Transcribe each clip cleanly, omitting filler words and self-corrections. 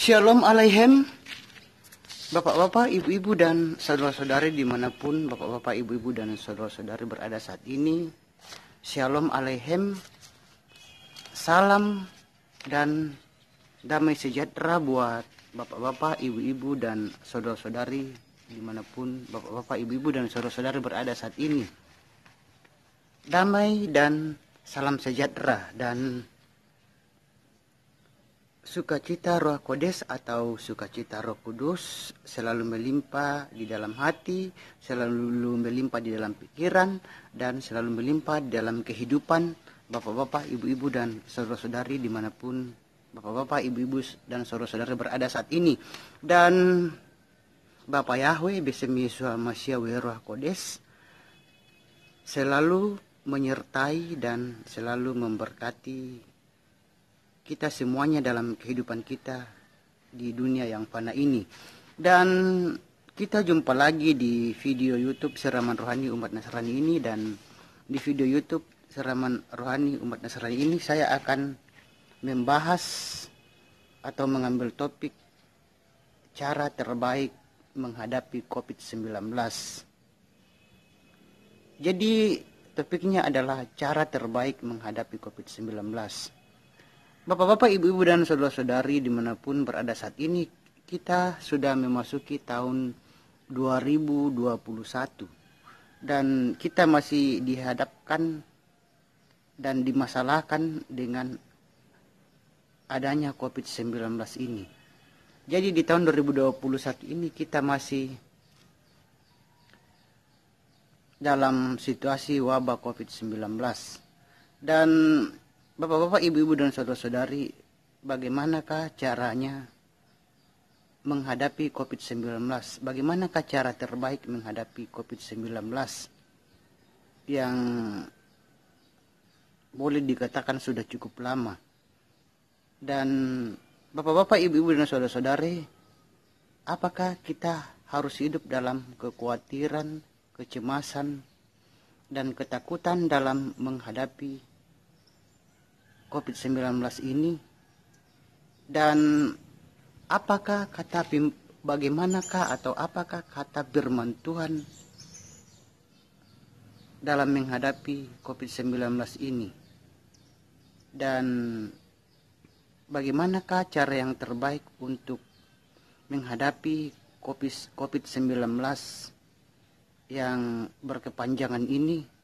Shalom Aleichem, Bapak-bapak, ibu-ibu, dan saudara-saudari dimanapun Bapak-bapak, ibu-ibu, dan saudara-saudari berada saat ini. Shalom Aleichem, salam dan damai sejahtera buat Bapak-bapak, ibu-ibu, dan saudara-saudari dimanapun Bapak-bapak, ibu-ibu, dan saudara-saudari berada saat ini. Damai dan salam sejahtera dan sukacita Roh Kodes atau sukacita Roh Kudus selalu melimpah di dalam hati, selalu melimpah di dalam pikiran, dan selalu melimpah di dalam kehidupan Bapak-bapak, ibu-ibu, dan saudara-saudari dimanapun Bapak-bapak, ibu-ibu, dan saudara-saudari berada saat ini. Dan Bapak Yahweh Besem Yesus Masya Roh Kodes selalu menyertai dan selalu memberkati kita semuanya dalam kehidupan kita di dunia yang fana ini. Dan kita jumpa lagi di video YouTube Siraman Rohani Umat Nasrani ini. Dan di video YouTube Siraman Rohani Umat Nasrani ini saya akan membahas atau mengambil topik cara terbaik menghadapi COVID-19. Jadi topiknya adalah cara terbaik menghadapi COVID-19. Bapak-bapak, ibu-ibu, dan saudara-saudari dimanapun berada saat ini, kita sudah memasuki tahun 2021 dan kita masih dihadapkan dan dimasalahkan dengan adanya COVID-19 ini. Jadi di tahun 2021 ini kita masih dalam situasi wabah COVID-19. Dan Bapak-bapak, ibu-ibu, dan saudara-saudari, bagaimanakah caranya menghadapi COVID-19? Bagaimanakah cara terbaik menghadapi COVID-19 yang boleh dikatakan sudah cukup lama? Dan Bapak-bapak, ibu-ibu, dan saudara-saudari, apakah kita harus hidup dalam kekhawatiran, kecemasan, dan ketakutan dalam menghadapi COVID-19 ini? Dan apakah bagaimanakah atau apakah kata firman Tuhan dalam menghadapi COVID-19 ini? Dan bagaimanakah cara yang terbaik untuk menghadapi COVID-19 yang berkepanjangan ini?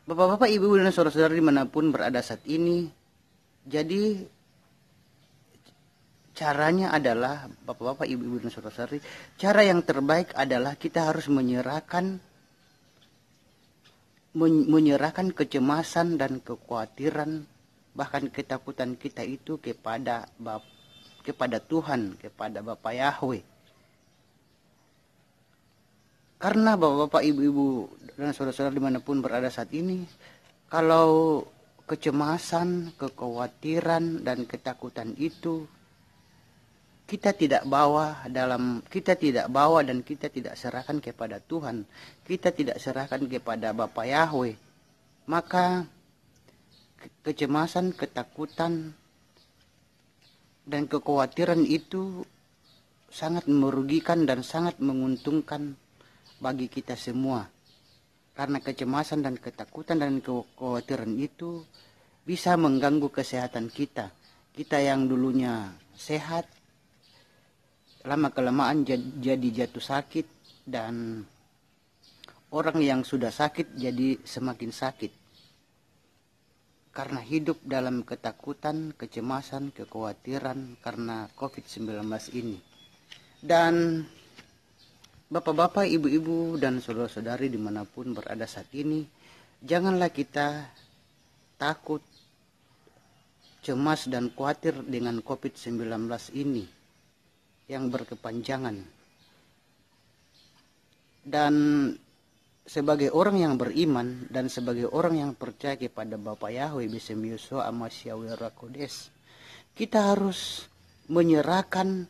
Bapak-bapak, ibu, dan saudara-saudari dimanapun berada saat ini, jadi caranya adalah, Bapak-bapak, ibu, dan saudara-saudari, cara yang terbaik adalah kita harus menyerahkan kecemasan dan kekhawatiran, bahkan ketakutan kita itu kepada Tuhan, kepada Bapak Yahweh. Karena Bapak-bapak, ibu-ibu, dan saudara-saudara dimanapun berada saat ini, kalau kecemasan, kekhawatiran, dan ketakutan itu kita tidak bawa dan kita tidak serahkan kepada Tuhan, kita tidak serahkan kepada Bapak Yahweh, maka kecemasan, ketakutan, dan kekhawatiran itu sangat merugikan dan sangat menguntungkan bagi kita semua. Karena kecemasan dan ketakutan dan kekhawatiran itu bisa mengganggu kesehatan kita. Kita yang dulunya sehat, lama-kelamaan jadi jatuh sakit, dan orang yang sudah sakit jadi semakin sakit. Karena hidup dalam ketakutan, kecemasan, kekhawatiran karena COVID-19 ini. Dan Bapak-bapak, ibu-ibu, dan saudara-saudari dimanapun berada saat ini, janganlah kita takut, cemas, dan khawatir dengan COVID-19 ini yang berkepanjangan. Dan sebagai orang yang beriman dan sebagai orang yang percaya kepada Bapak Yahweh Besem Yesus Masya Roh Kodes, kita harus menyerahkan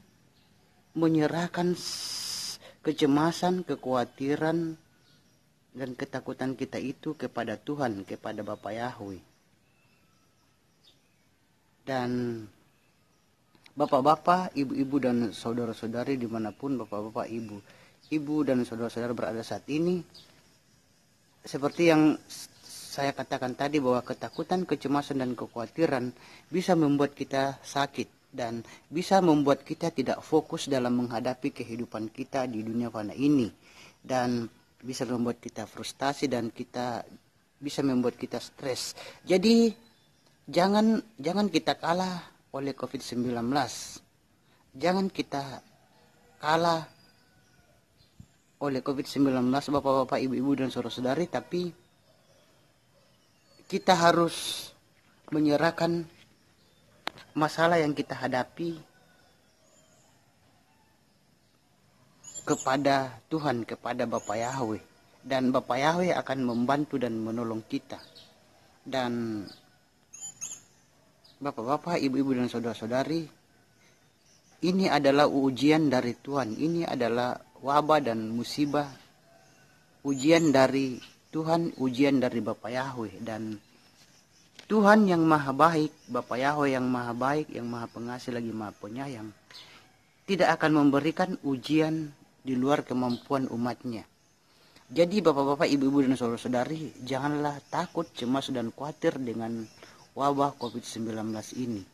kecemasan, kekhawatiran, dan ketakutan kita itu kepada Tuhan, kepada Bapak Yahweh. Dan Bapak-bapak, ibu-ibu dan saudara-saudari dimanapun bapak-bapak, ibu dan saudara-saudara berada saat ini, seperti yang saya katakan tadi bahwa ketakutan, kecemasan dan kekhawatiran bisa membuat kita sakit dan bisa membuat kita tidak fokus dalam menghadapi kehidupan kita di dunia fana ini, dan bisa membuat kita frustasi dan kita bisa membuat kita stres. Jadi jangan kita kalah oleh COVID-19. Jangan kita kalah oleh COVID-19 bapak-bapak, ibu-ibu dan saudara-saudari, tapi kita harus menyerahkan masalah yang kita hadapi kepada Tuhan, kepada Bapak Yahweh, dan Bapak Yahweh akan membantu dan menolong kita. Dan bapak-bapak, ibu-ibu dan saudara-saudari, ini adalah ujian dari Tuhan. Ini adalah wabah dan musibah, ujian dari Tuhan, ujian dari Bapak Yahweh. Dan Tuhan yang maha baik, Bapak Yahweh yang maha baik, yang maha pengasih lagi maha penyayang, tidak akan memberikan ujian di luar kemampuan umatnya. Jadi bapak-bapak, ibu-ibu dan saudara-saudari, janganlah takut, cemas dan khawatir dengan wabah COVID-19 ini.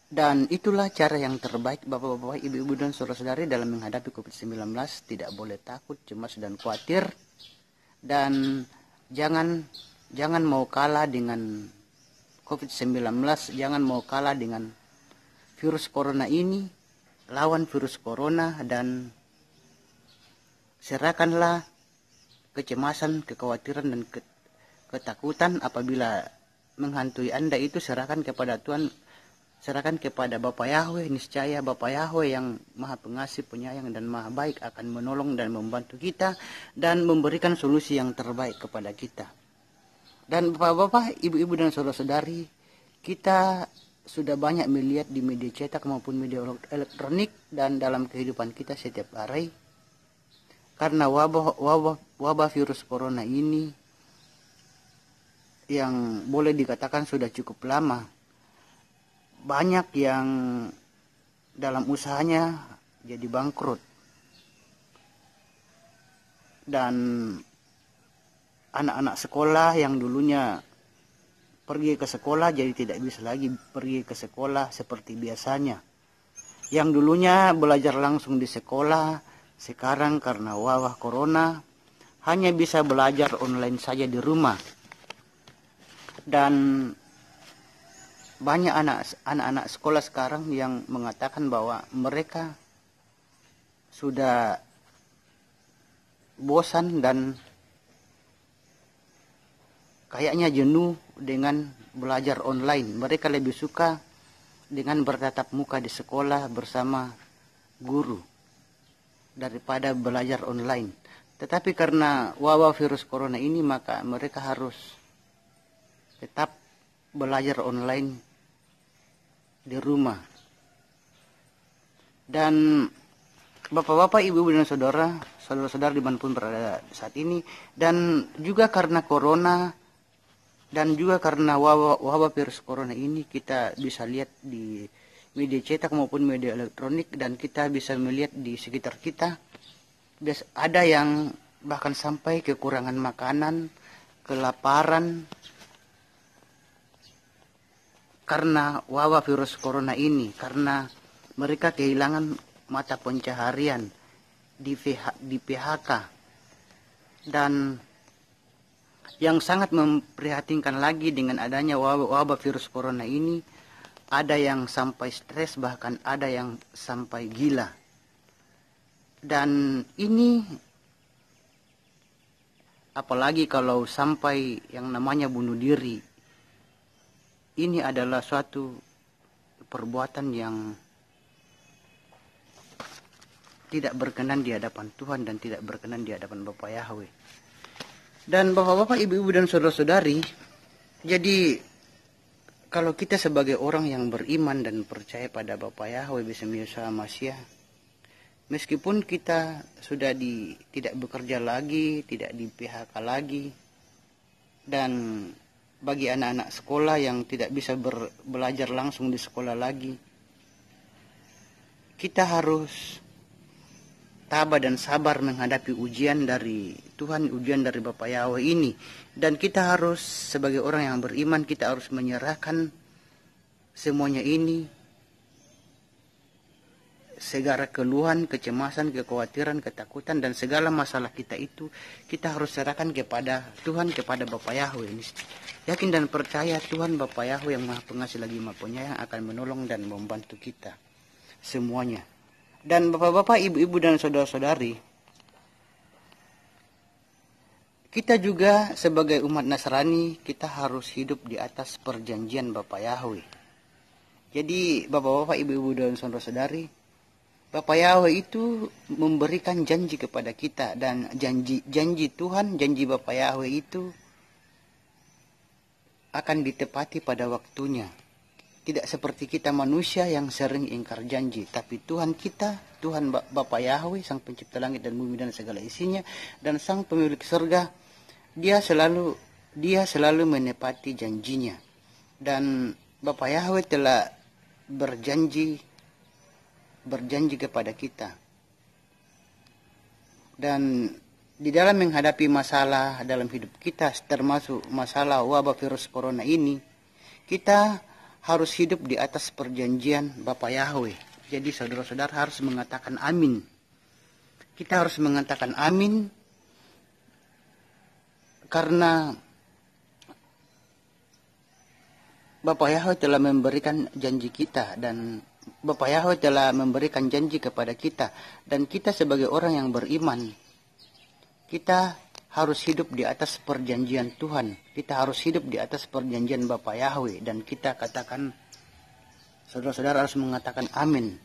Dan itulah cara yang terbaik bapak-bapak, ibu-ibu dan saudara-saudari dalam menghadapi COVID-19. Tidak boleh takut, cemas dan khawatir. Dan jangan mau kalah dengan COVID-19, jangan mau kalah dengan virus corona ini. Lawan virus corona dan serahkanlah kecemasan, kekhawatiran dan ketakutan apabila menghantui Anda itu, serahkan kepada Tuhan, serahkan kepada Bapak Yahweh. Niscaya Bapak Yahweh yang maha pengasih, penyayang dan maha baik akan menolong dan membantu kita dan memberikan solusi yang terbaik kepada kita. Dan bapak-bapak, ibu-ibu dan saudara-saudari, kita sudah banyak melihat di media cetak maupun media elektronik dan dalam kehidupan kita setiap hari, karena wabah virus corona ini yang boleh dikatakan sudah cukup lama, banyak yang dalam usahanya jadi bangkrut, dan anak-anak sekolah yang dulunya pergi ke sekolah jadi tidak bisa lagi pergi ke sekolah seperti biasanya. Yang dulunya belajar langsung di sekolah, sekarang karena wabah corona hanya bisa belajar online saja di rumah. Dan banyak anak-anak sekolah sekarang yang mengatakan bahwa mereka sudah bosan dan kayaknya jenuh dengan belajar online. Mereka lebih suka dengan bertatap muka di sekolah bersama guru daripada belajar online. Tetapi karena wabah virus corona ini, maka mereka harus tetap belajar online di rumah. Dan bapak-bapak, ibu-ibu dan saudara-saudara dimanapun berada saat ini, dan juga karena corona dan juga karena wabah virus corona ini, kita bisa lihat di media cetak maupun media elektronik, dan kita bisa melihat di sekitar kita ada yang bahkan sampai kekurangan makanan, kelaparan karena wabah virus corona ini, karena mereka kehilangan mata pencaharian, di PHK. Dan yang sangat memprihatinkan lagi, dengan adanya wabah virus corona ini, ada yang sampai stres, bahkan ada yang sampai gila. Dan ini apalagi kalau sampai yang namanya bunuh diri. Ini adalah suatu perbuatan yang tidak berkenan di hadapan Tuhan dan tidak berkenan di hadapan Bapak Yahweh. Dan bapak-bapak, ibu-ibu dan saudara-saudari, jadi kalau kita sebagai orang yang beriman dan percaya pada Bapak Yahweh Bismillah Yeshua Mashiach, meskipun kita sudah tidak bekerja lagi, tidak di PHK lagi, dan bagi anak-anak sekolah yang tidak bisa belajar langsung di sekolah lagi, kita harus tabah dan sabar menghadapi ujian dari Tuhan, ujian dari Bapa Yahweh ini. Dan kita harus sebagai orang yang beriman, kita harus menyerahkan semuanya ini, segala keluhan, kecemasan, kekhawatiran, ketakutan, dan segala masalah kita itu, kita harus serahkan kepada Tuhan, kepada Bapa Yahweh. Yakin dan percaya Tuhan Bapa Yahweh yang Maha Pengasih lagi Maha Penyayang akan menolong dan membantu kita semuanya. Dan bapak-bapak, ibu-ibu, dan saudara-saudari, kita juga sebagai umat Nasrani, kita harus hidup di atas perjanjian Bapa Yahweh. Jadi bapak-bapak, ibu-ibu, dan saudara-saudari, Bapa Yahweh itu memberikan janji kepada kita, dan janji Tuhan, janji Bapa Yahweh itu akan ditepati pada waktunya. Tidak seperti kita manusia yang sering ingkar janji, tapi Tuhan kita, Tuhan Bapa Yahweh, Sang Pencipta langit dan bumi dan segala isinya, dan Sang Pemilik surga, Dia selalu menepati janjinya. Dan Bapa Yahweh telah berjanji kepada kita. Dan di dalam menghadapi masalah dalam hidup kita, termasuk masalah wabah virus corona ini, kita harus hidup di atas perjanjian Bapa Yahweh. Jadi saudara-saudara harus mengatakan amin. Kita harus mengatakan amin karena Bapa Yahweh telah memberikan janji kita, dan Bapa Yahweh telah memberikan janji kepada kita, dan kita sebagai orang yang beriman, kita harus hidup di atas perjanjian Tuhan. Kita harus hidup di atas perjanjian Bapa Yahweh, dan kita katakan, saudara-saudara harus mengatakan amin.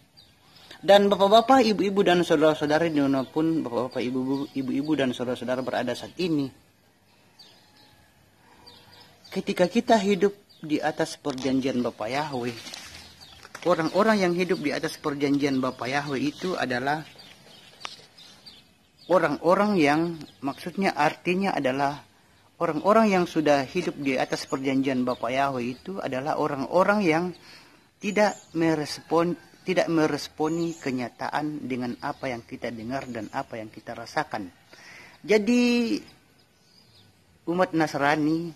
Dan bapak-bapak, ibu-ibu, dan saudara-saudari dimanapun bapak-bapak, ibu-ibu, dan saudara-saudara berada saat ini, ketika kita hidup di atas perjanjian Bapa Yahweh, orang-orang yang hidup di atas perjanjian Bapa Yahweh itu adalah orang-orang yang, maksudnya artinya adalah orang-orang yang sudah hidup di atas perjanjian Bapa Yahweh itu adalah orang-orang yang tidak meresponi kenyataan dengan apa yang kita dengar dan apa yang kita rasakan. Jadi umat Nasrani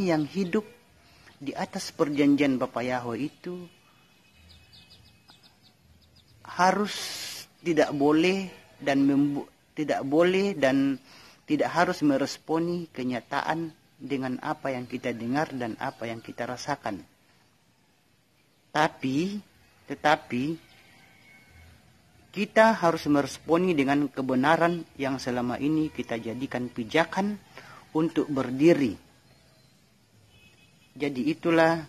yang hidup di atas perjanjian Bapa Yahweh itu harus tidak boleh dan tidak harus meresponi kenyataan dengan apa yang kita dengar dan apa yang kita rasakan. Tetapi kita harus meresponi dengan kebenaran yang selama ini kita jadikan pijakan untuk berdiri. Jadi itulah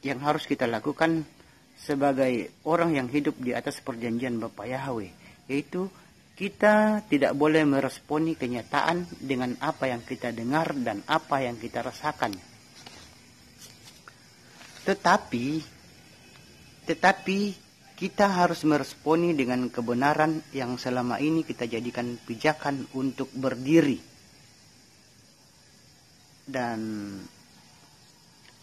yang harus kita lakukan sebagai orang yang hidup di atas perjanjian Bapa Yahweh, yaitu kita tidak boleh meresponi kenyataan dengan apa yang kita dengar dan apa yang kita rasakan. Tetapi kita harus meresponi dengan kebenaran yang selama ini kita jadikan pijakan untuk berdiri. Dan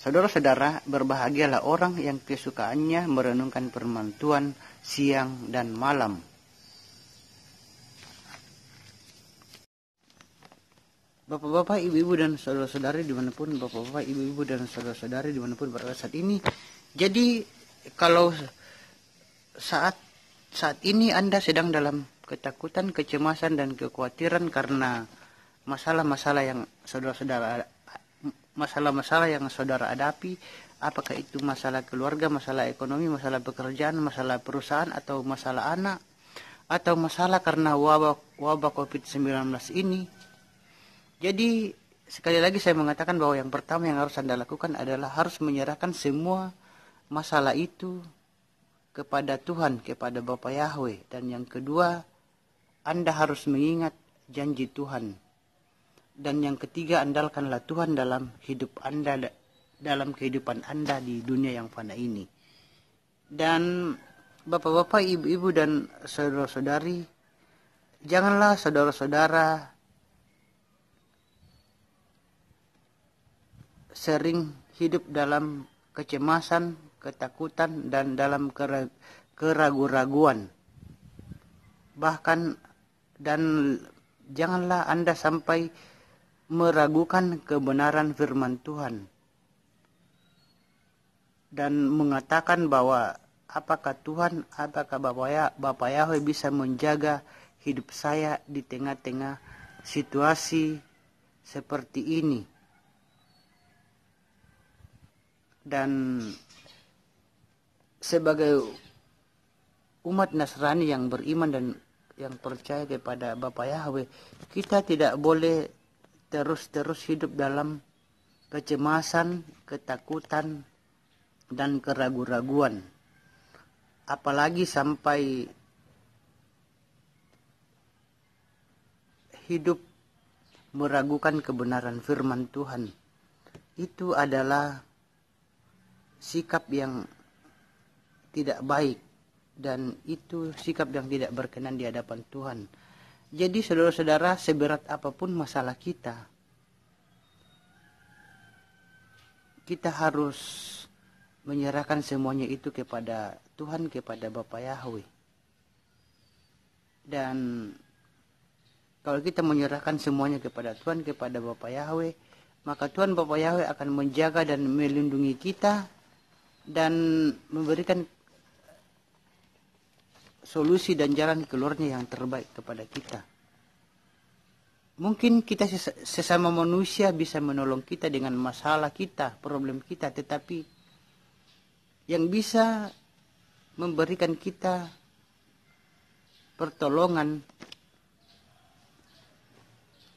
saudara-saudara, berbahagialah orang yang kesukaannya merenungkan firman Tuhan siang dan malam. Bapak-bapak, ibu-ibu, dan saudara-saudari dimanapun bapak-bapak, ibu-ibu, dan saudara-saudari dimanapun berada saat ini. Jadi kalau saat ini Anda sedang dalam ketakutan, kecemasan, dan kekhawatiran karena masalah-masalah yang saudara hadapi, apakah itu masalah keluarga, masalah ekonomi, masalah pekerjaan, masalah perusahaan, atau masalah anak, atau masalah karena wabah COVID-19 ini. Jadi sekali lagi saya mengatakan bahwa yang pertama yang harus Anda lakukan adalah harus menyerahkan semua masalah itu kepada Tuhan, kepada Bapa Yahweh. Dan yang kedua, Anda harus mengingat janji Tuhan. Dan yang ketiga, andalkanlah Tuhan dalam hidup Anda, dalam kehidupan Anda di dunia yang fana ini. Dan bapak-bapak, ibu-ibu, dan saudara-saudari, janganlah saudara-saudara sering hidup dalam kecemasan, ketakutan, dan dalam keraguan-raguan. Bahkan dan janganlah Anda sampai meragukan kebenaran firman Tuhan dan mengatakan bahwa apakah Tuhan, apakah Bapa Yahweh bisa menjaga hidup saya di tengah-tengah situasi seperti ini. Dan sebagai umat Nasrani yang beriman dan yang percaya kepada Bapa Yahweh, kita tidak boleh terus-terus hidup dalam kecemasan, ketakutan, dan keraguan-raguan. Apalagi sampai hidup meragukan kebenaran firman Tuhan. Itu adalah sikap yang tidak baik, dan itu sikap yang tidak berkenan di hadapan Tuhan. Jadi saudara-saudara, seberat apapun masalah kita, kita harus menyerahkan semuanya itu kepada Tuhan, kepada Bapa Yahweh. Dan kalau kita menyerahkan semuanya kepada Tuhan, kepada Bapa Yahweh, maka Tuhan Bapa Yahweh akan menjaga dan melindungi kita dan memberikan solusi dan jalan keluarnya yang terbaik kepada kita. Mungkin kita sesama manusia bisa menolong kita dengan masalah kita, problem kita, tetapi yang bisa memberikan kita pertolongan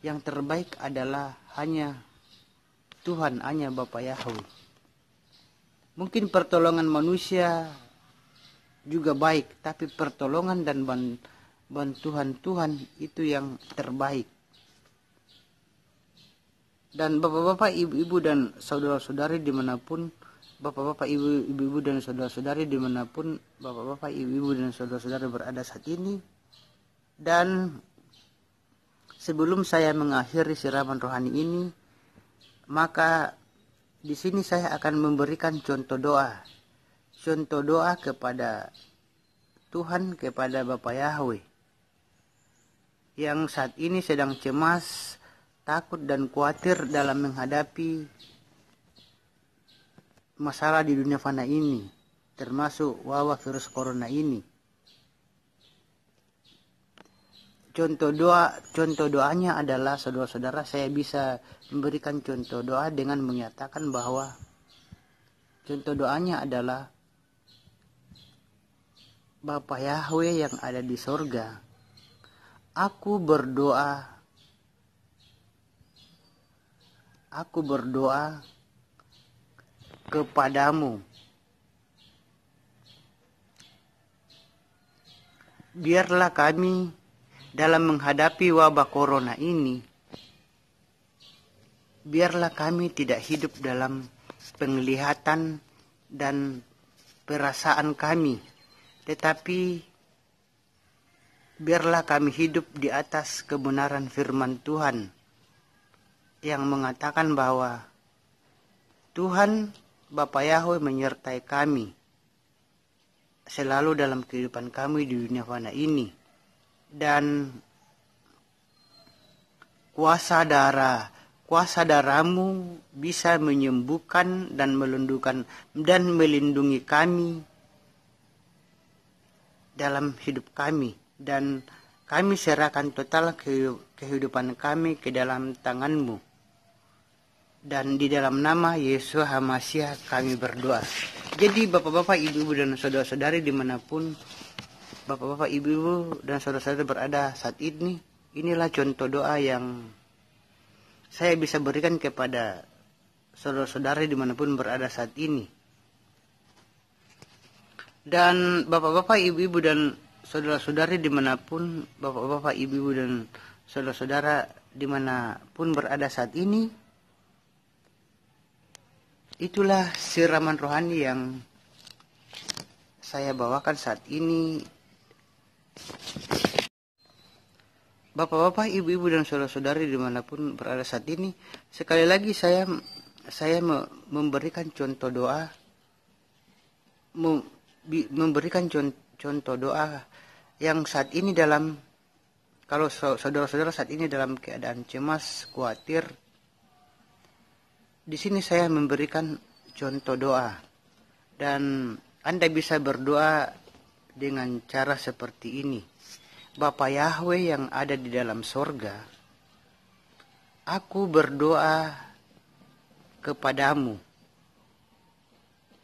yang terbaik adalah hanya Tuhan, hanya Bapa Yahweh. Mungkin pertolongan manusia juga baik, tapi pertolongan dan bantuan Tuhan itu yang terbaik. Dan bapak-bapak, ibu-ibu, dan saudara-saudari dimanapun, bapak-bapak, ibu-ibu, dan saudara-saudari dimanapun bapak-bapak, ibu-ibu, dan saudara-saudari berada saat ini. Dan sebelum saya mengakhiri siraman rohani ini, maka di sini saya akan memberikan contoh doa. Contoh doa kepada Tuhan, kepada Bapa Yahweh yang saat ini sedang cemas, takut, dan khawatir dalam menghadapi masalah di dunia fana ini, termasuk wabah virus corona ini. Contoh doanya adalah, saudara-saudara, saya bisa memberikan contoh doa dengan menyatakan bahwa contoh doanya adalah, Bapa Yahweh yang ada di sorga, aku berdoa kepadamu, biarlah kami dalam menghadapi wabah corona ini, biarlah kami tidak hidup dalam penglihatan dan perasaan kami, tetapi biarlah kami hidup di atas kebenaran firman Tuhan yang mengatakan bahwa Tuhan Bapa Yahweh menyertai kami selalu dalam kehidupan kami di dunia fana ini. Dan kuasa darah-Mu bisa menyembuhkan dan melindungi kami dalam hidup kami, dan kami serahkan total kehidupan kami ke dalam tangan-Mu. Dan di dalam nama Yesus HaMasiah kami berdoa. Jadi bapak-bapak, ibu-ibu, dan saudara-saudari dimanapun bapak-bapak, ibu-ibu, dan saudara-saudari berada saat ini, inilah contoh doa yang saya bisa berikan kepada saudara-saudari dimanapun berada saat ini. Dan bapak-bapak, ibu-ibu, dan saudara-saudari dimanapun bapak-bapak, ibu-ibu, dan saudara-saudara dimanapun berada saat ini, itulah siraman rohani yang saya bawakan saat ini. Bapak-bapak, ibu-ibu, dan saudara-saudari dimanapun berada saat ini, sekali lagi saya memberikan contoh doa memberikan contoh doa yang saat ini kalau saudara-saudara saat ini dalam keadaan cemas, khawatir, di sini saya memberikan contoh doa. Dan Anda bisa berdoa dengan cara seperti ini. Bapa Yahweh yang ada di dalam sorga, aku berdoa kepadamu.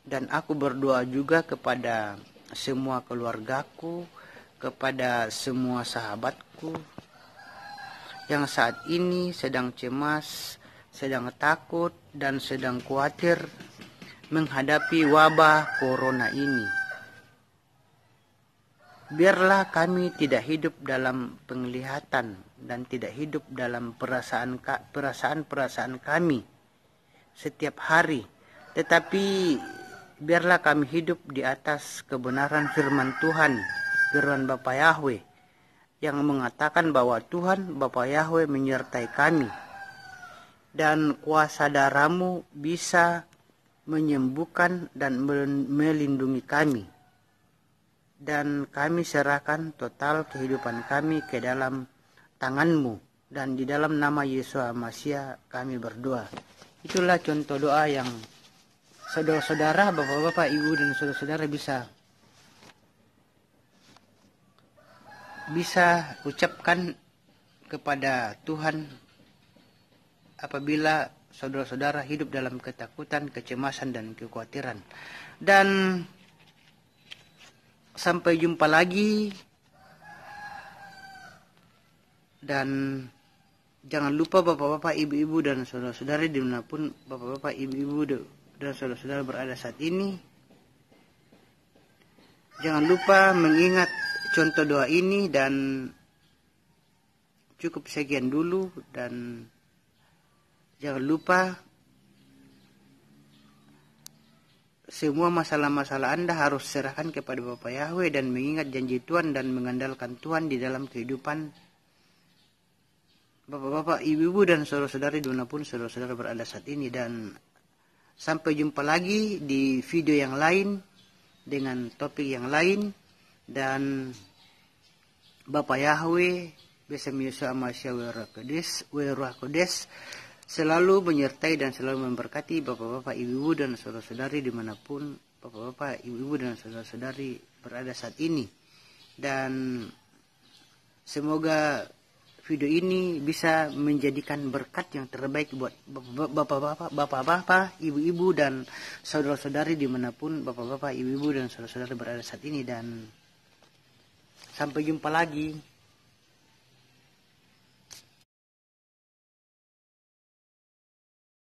Dan aku berdoa juga kepada semua keluargaku, kepada semua sahabatku yang saat ini sedang cemas, sedang takut, dan sedang khawatir menghadapi wabah corona ini. Biarlah kami tidak hidup dalam penglihatan dan tidak hidup dalam perasaan-perasaan kami setiap hari, tetapi biarlah kami hidup di atas kebenaran firman Tuhan, firman Bapa Yahweh, yang mengatakan bahwa Tuhan Bapa Yahweh menyertai kami, dan kuasa darah-Mu bisa menyembuhkan dan melindungi kami. Dan kami serahkan total kehidupan kami ke dalam tangan-Mu, dan di dalam nama Yesus Masiah kami berdoa. Itulah contoh doa yang saudara-saudara, bapak-bapak, ibu, dan saudara-saudara bisa ucapkan kepada Tuhan apabila saudara-saudara hidup dalam ketakutan, kecemasan, dan kekhawatiran. Dan sampai jumpa lagi. Dan jangan lupa bapak-bapak, ibu-ibu, dan saudara-saudari dimanapun bapak-bapak, ibu-ibu, dan saudara-saudara berada saat ini, jangan lupa mengingat contoh doa ini. Dan cukup sekian dulu, dan jangan lupa semua masalah-masalah Anda harus serahkan kepada Bapa Yahweh dan mengingat janji Tuhan dan mengandalkan Tuhan di dalam kehidupan bapak-bapak, ibu-ibu, dan saudara-saudari dimanapun saudara-saudara berada saat ini. Dan sampai jumpa lagi di video yang lain dengan topik yang lain. Dan Bapa Yahweh besem Yesus Masiah Ruach Kodes selalu menyertai dan selalu memberkati bapak-bapak, ibu-ibu, dan saudara-saudari dimanapun bapak-bapak, ibu-ibu, dan saudara-saudari berada saat ini. Dan semoga video ini bisa menjadikan berkat yang terbaik buat bapak-bapak, ibu-ibu, dan saudara-saudari dimanapun bapak-bapak, ibu-ibu, dan saudara-saudari berada saat ini. Dan sampai jumpa lagi.